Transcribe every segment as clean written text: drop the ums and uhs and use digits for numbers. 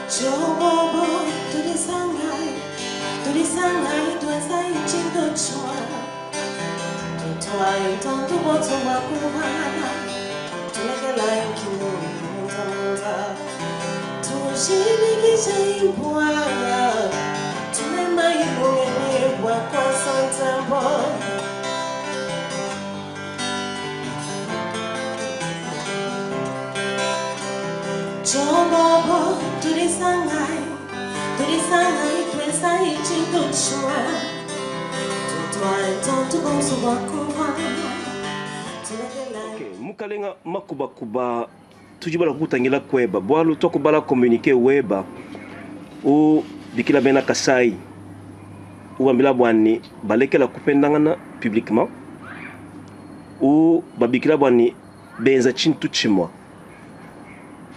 Jobobo, tulisangai, tuwasai chindo chua. Tutwai tonto boto wakuhana, tulekela ikimu imunza. Tushirikisha impwaya, tulema iluye wako santambo. Jobobo, tulisangai, tuwasai chindo chua. Tutwai tonto boto wakuhana. Okay, mukalenga makuba kuba tujibala kutangila kweba bwalu tokubala communiquer weba o bikila bena kasai uambila bwani balekela kupendangana publiquement ou babikila bwani benza chintu chimwa.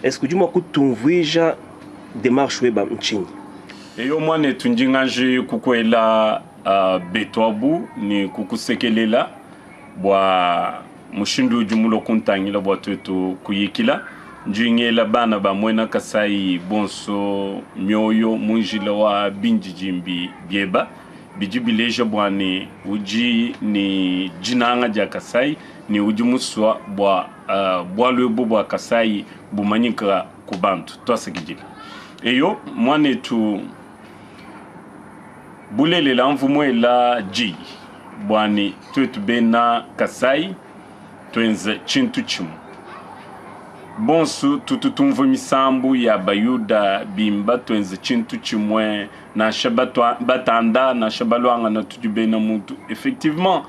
Est-ce que tu m'as kutumvija démarche weba mchini? Eyo mwane tunjingaje kukwela betwabu ni kukusekelela bwa mushindu jumulo kuntangila bwa twetu kuyikila njingela bana ba mwena kasai bonso myoyo munjila wa binjijimbi bieba bijibileja bwani uji ni jinanga ja kasai ni uji muswa bwa lwebo bwa kasai bumanyika kubantu twasekijila eyo mwane tu bulele la mvumwe la ji bwani twetu bena kasai twenze chintu chimu bonsu tututumvo misambu ya bayuda bimba twenze chintu chimwe na shabatwa batanda na shabalwanga na tujubena mutu effectivement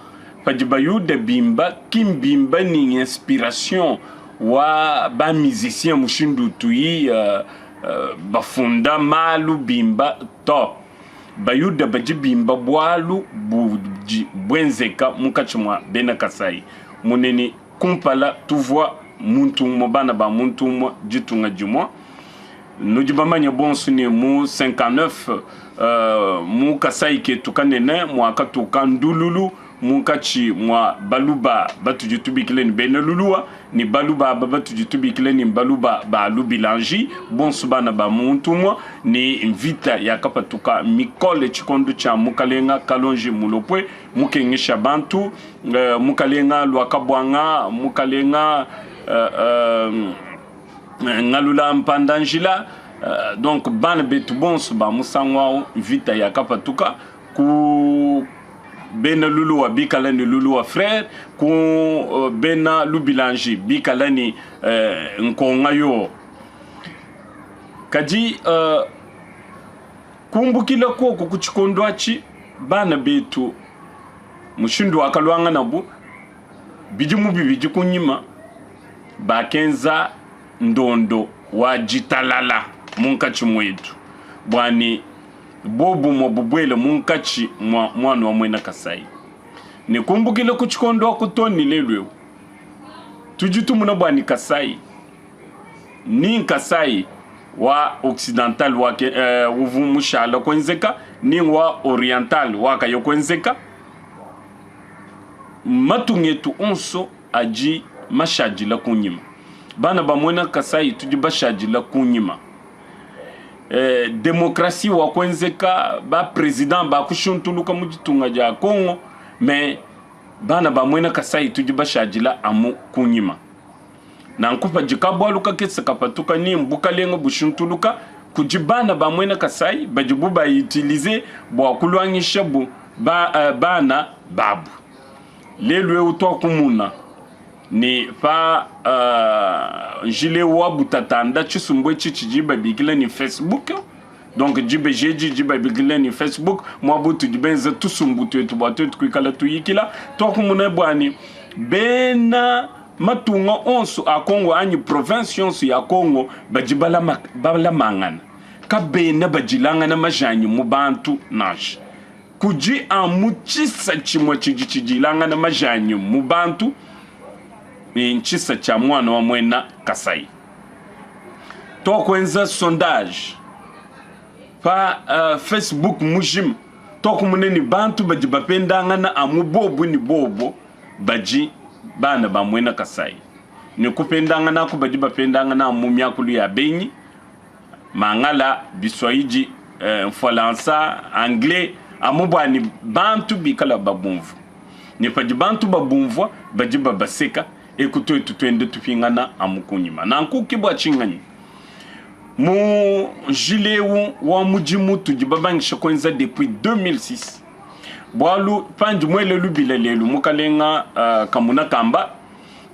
paji bayuda bimba kim bimba ni inspiration wa ba musicien mushindu tuyi bafunda malu bimba to bayuda baji bimba bwalu bwenzeka mukachimwa bena kasai muneni kumpala tuvoa muntu mobana ba muntu mo jitunga jumwa nujibamanya bonsu ni mu 59 mu kasai ke tukanene mu akatuka ndululu mu kachi mwa baluba batujitubikile ni beneluluwa ni baluba batujitubikile ni baluba ba lubilanji bonsu bana ba muntu mo ni invita yakapatuka mikole chikondo cha mukalenga kalonji mulopwe mukengisha bantu mukalenga lwakabwanga mukalenga ngalula mpandanjila donc bana betu bonsu ba musangwa invita yakapatuka ku bena lulu wa bikalani lulu wa frère ku bena lubilanji bikalani nkonga yo kaji kumbukila ko kuchikondwachi bana betu mushindu akalwanga nabu bijimu bibiji kunyima bakenza ndondo wa jitalala munkachi mwetu bwani bobu mobubwele munkachi mwana wa mwena kasai ni kumbukile kuchikondo kutoni lelwe tujitu muna bwani kasai ni kasai wa occidental wa uvu mushala kwenzeka ni wa oriental wa kayo kwenzeka matungetu onso aji mashajila kunyima bana ba mwena kasai tujibashajila kunyima demokrasi wa kwenzeka ba president ba kushuntuluka mujitunga ja Kongo me bana ba mwena kasai tujibashajila amu kunyima na nkupa jikabwaluka kesa kapatuka ni mbuka lengo bushuntuluka kujibana ba mwena kasai bajibu ba utiliser bwa kulwangisha bu bana babu lelwe utwa kumuna ni pa jile wa butatanda chisumbwe chichijiba bigila ni Facebook donc jibe jeji jiba bigila ni Facebook mwabutu jibenza tusumbutu etu batu kwikala tuyikila to kumuna bwani bena matunga onsu a Kongo anyi province onsu ya Kongo bala mangana ka bena bajilanga na majanyi mubantu nash kuji amuchisa chimwa chijilanga na majanyi mubantu nchisa cha mwana wa mwena kasai to kwenza sondage pa Facebook mujim to kumuneni bantu baji bapendanga na amubobu ni bobo baji bana ba mwena kasai ni kupendanga na kubaji bapendanga na amumyakulu ya benyi mangala biswahili Falansa anglais amubani bantu bikala babumvu ni paji bantu babumvu baji babaseka ekuto tutwende tupingana amukunyima nanku kibwa chingani mu jilewu wa mujimu tujibabangisha kwenza depuis 2006 bwalu panji mwele lubile lelu mukalenga kamuna kamba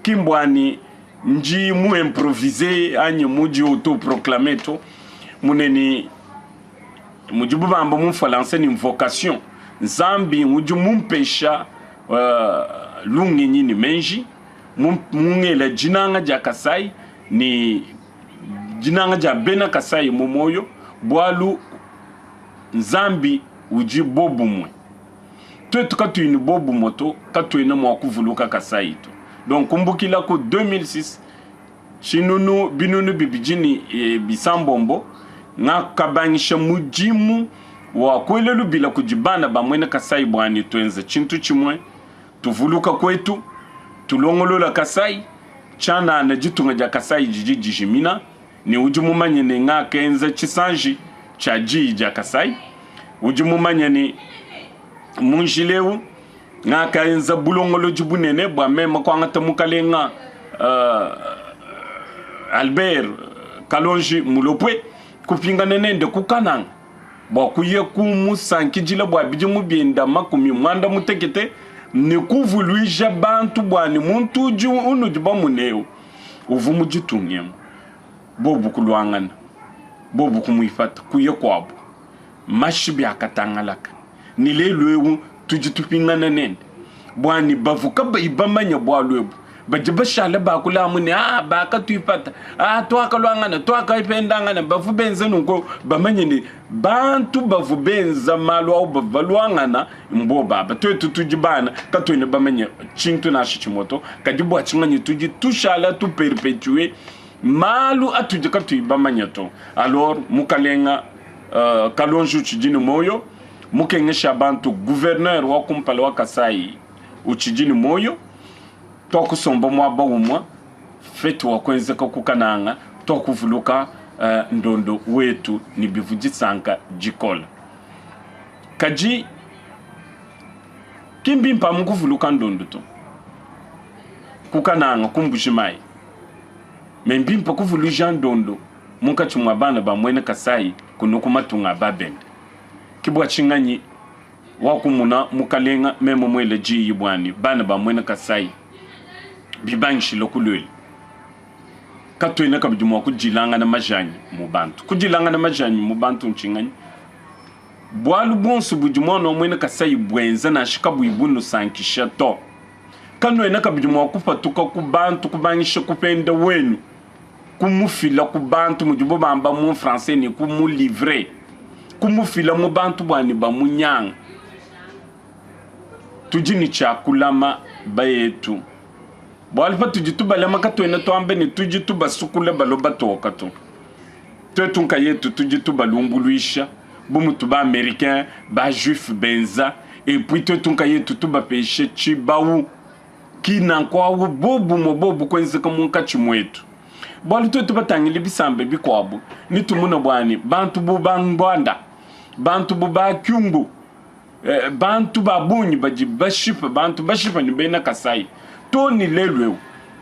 kimbwani nji mu improviser anye muji autoproclamer to muneni mujibu bamba mu falansa ni vocation zambi muju mumpesha lungi nyini menji mungela jinanga ja Kasai ni jinanga ja bena Kasai mumoyo bwalu zambi uji bobu mwe twetu katuini bobu moto katuina mwakuvuluka Kasai to donc kumbukila ko 2006 shinunu binunu bibijini bisambombo nga kabangisha mujimu wa kwelelu bila kujibana bamwene Kasai bwani tuenze chintu chimwe tuvuluka kwetu tulongolola Kasai chana na jitunga ja Kasai jijimina ni ujumu manyene nga kenze chisanji cha ja Kasai ujumu manyene munjilewu nga kenza bulongolo jibunene bwa mema kwa ngata mukalenga Albert Kalonji Mulopwe kupinga nenende kukananga bwa kuye kumusankijila bwa bijimu bienda makumi mwanda mutekete ne kuvuluisha bantu bwani muntu ju unu diba muneo uvumu jitungemu bobu kulwangana bobu kumuifata kuye kwabo mashibi akatangalaka nilelwewu tujitupinga nenende bwani bavuka baibamanya bwa lwebu bajiba shala bakula muni baka tuipata twaka lwangana twaka ipendangana bavu benze nunko bamanyene bantu bavu benza malu au bavalwangana mbo baba twetu tujibana katwene bamanye chintu na shichimoto kadibu achinganye tuji tushala tu perpetuer malu atuje katuibamanya to alors mukalenga Kalonji uchijini moyo mukengesha bantu gouverneur wa kumpala wa Kasai uchijini moyo tokusomba mwaba umwa fetu wakwenzeka kukananga tokuvuluka ndondo wetu ni bivujisanka jikola kaji kimbi mpa mkuvuluka ndondo to kukananga kumbujimai membi mpa kuvuluja ndondo muka chumwa bana ba mwene Kasai kunokumatunga babende kibwa chinganyi wakumuna mukalenga memo mwele ji yibwani bana ba mwene Kasai bibanshi lokulweli katwena kabijumwa kujilanga na majanyi mubantu kujilanga na majanyi mubantu nchingani bwalu bonsu bujumwa no mwene Kasai bwenza na shikabu ibunu sankisha to kanwena kabijumwa kupatuka kubantu kubangisha kupenda wenu kumufila kubantu mujubo bamba mu français ni kumu livrer kumufila mu bantu bwani ba munyanga tujini chakulama bayetu bwalipa tujituba lema katwena twambe ni tujituba sukule baloba toka to twetunka yetu tujituba lumbuluisha bumutu ba américain ba juif benza et puis twetunka yetu tuba peshe chibawu kina kwa bobu mobobu kwenze kamunka chimwetu bwalu twetu batangile bisambe bikwabo nitumuna bwani bantu bubangwanda bantu buba kyumbu bantu babunyi baji bashipa bantu bashipa ni bena Kasai toni lelwewu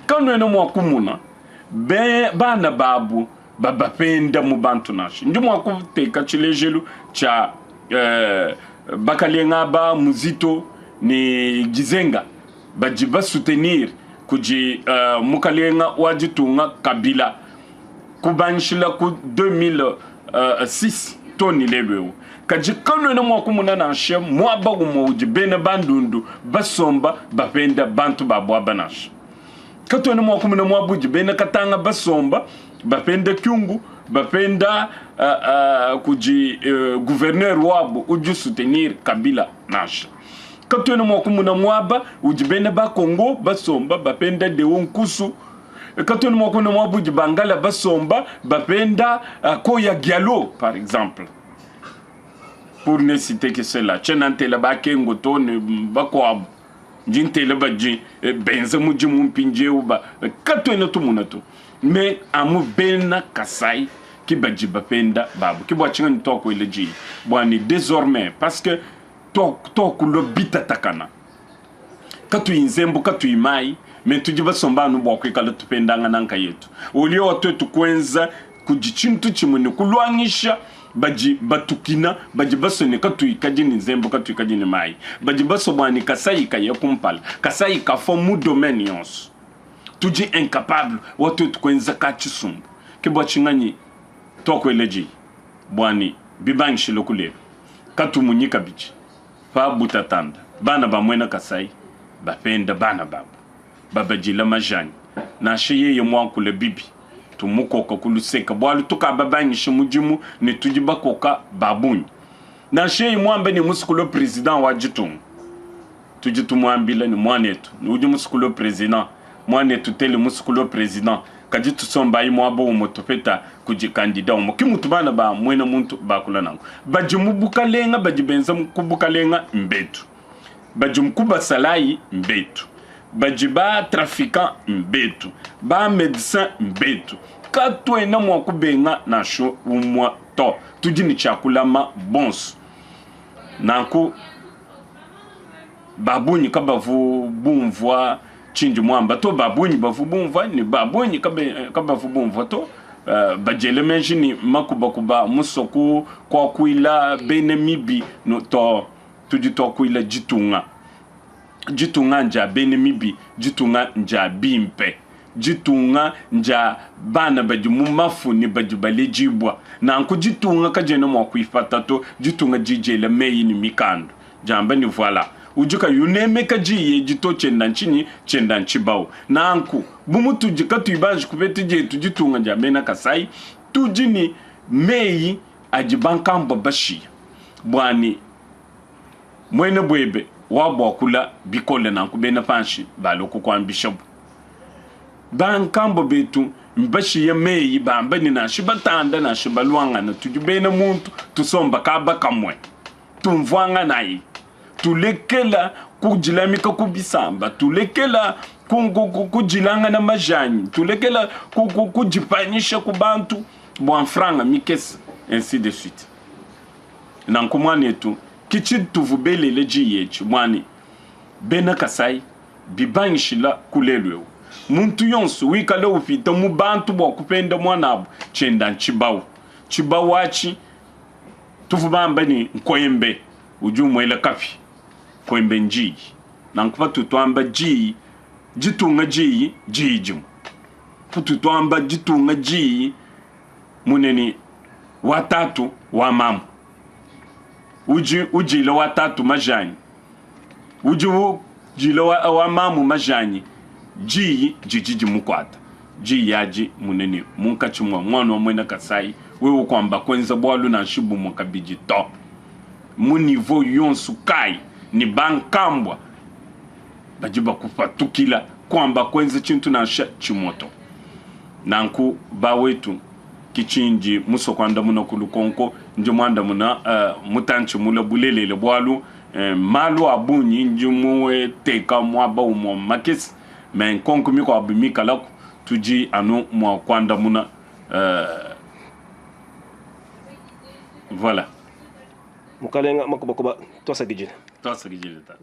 kanwena mwakumuna bana babu babapenda mu bantu nashi ndi mwakuteka chilejelu cha bakalenga ba muzito ni gizenga bajiba soutenir kuji mukalenga wajitunga Kabila kubanshila ku 2006 toni lelwewu kaji kanwena mwakumuna na she mwaba umoji bena bandundu basomba bapenda bantu babwa banash katwena mwakumuna mwabuji bena katanga basomba bapenda kyungu bapenda kuji gouverneur wabo uju soutenir Kabila nash katwena mwakumuna mwaba ujibena ba Kongo basomba bapenda Deo Nkusu katwena mwakumuna mwabuji Bangala basomba bapenda Koya Gialo par exemple pour ne citer que cela chenantela bakengo to ne bakwa njintela baji benza muji mumpinje uba katwena tumunato mais amu bena Kasai ki baji bapenda babu ki bwachinga ni toko ile ji bwani désormais parce que toko lo bita takana katu inzembo katu imai mais tujiba somba no bwako kala tupendanga nanka yetu ulio watu tukwenza kujichintu chimuni kulwangisha baji batukina baji basone katu ikajini nzembo katu ikajini mai baji baso bwani kasai kaye kumpala kasai ka fo mu domaine yonso tuji incapable watu tukwenza kachisumbu kibwa chingani toko eleji bwani bibanshi lokule katu munyika bichi fa butatanda bana bamwena kasai bapenda bana babu babajila majani na sheye yemwankule bibi tumukoka kuluseka bwalu tuka babanyishi mujimu ni tujiba koka babuni na sheye mwambe ni musikulo president wa jitungu tujitumwambila ni mwanetu ni uji musikulo president mwanetu tele musikulo president kajitu somba imwabo umotopeta kujikandida umo kimutubana ba mwena muntu bakula nangu bajimubukalenga bajibenza kubukalenga mbetu bajumkuba salai mbetu bajiba trafiquant mbetu ba médecin mbetu katwe na mwakubenga na sho umwa to tujini chakulama bons nanku babuni kabavu bumvwa chinji mwamba to babuni bavu bumvwa ni babuni kabavu bumvwa to bajele menjini makuba musoku kwa kuila benemibi no to tujito kuila jitunga nja benemibi jitunga nja bimpe jitunga nja bana bajimu mafuni bajibale jibwa na anku jitunga kajena mwa kuifata to jitunga jijele meyi ni mikando jamba ni voila ujuka yuneme kajiye jito chenda nchibao na anku bumu tujika tuibanji kubeti je tujitunga nja mena kasai tujini meyi ajibankamba bashi bwani mwene bwebe wabo kula bikole na kubena panshi baloko kwa bishopu bankambo betu mbashi ya meyi bambani na shibatanda na shibalwanga na tujubena muntu tusomba kaba kamwe tumvwanga nayi tulekela kujilamika kubisamba tulekela kujilanga na majani tulekela kujipanyisha kubantu bwanfranga mikesa ainsi de suite nankumwane etu kichi tuvubele leji yechi mwani bena kasai bibanshila kulelwe muntu yonsu wikale ufita mu bantu bwa kupenda mwanabo chenda nchibao chibawachi tuvubamba ni nkoyembe ujumwele kafi koyembe njii na nkupa tutwamba jii jitunga jii jijum tutwamba jitunga jii muneni watatu wa mamu ujile watatu majani ujile wa mamu majani jiji mukwata yaji munene munkachimwa mwana mwena kasai wewe kwamba kwenza bwalu na shibu mwakabiji to munivo yonsu kai ni bankambwa bajiba kufatukila kwamba kwenza chintu na chimoto nanku bawetu kichinji muso kwanda muna kulukonko nje mwanda muna mutanchi mula bulelele bwalu malu abunyi nje muwe teka mwaba umo makesi men konko miko abimika lako tuji anu mwa kwanda muna voilà mukalenga makubakuba tosa gijile ta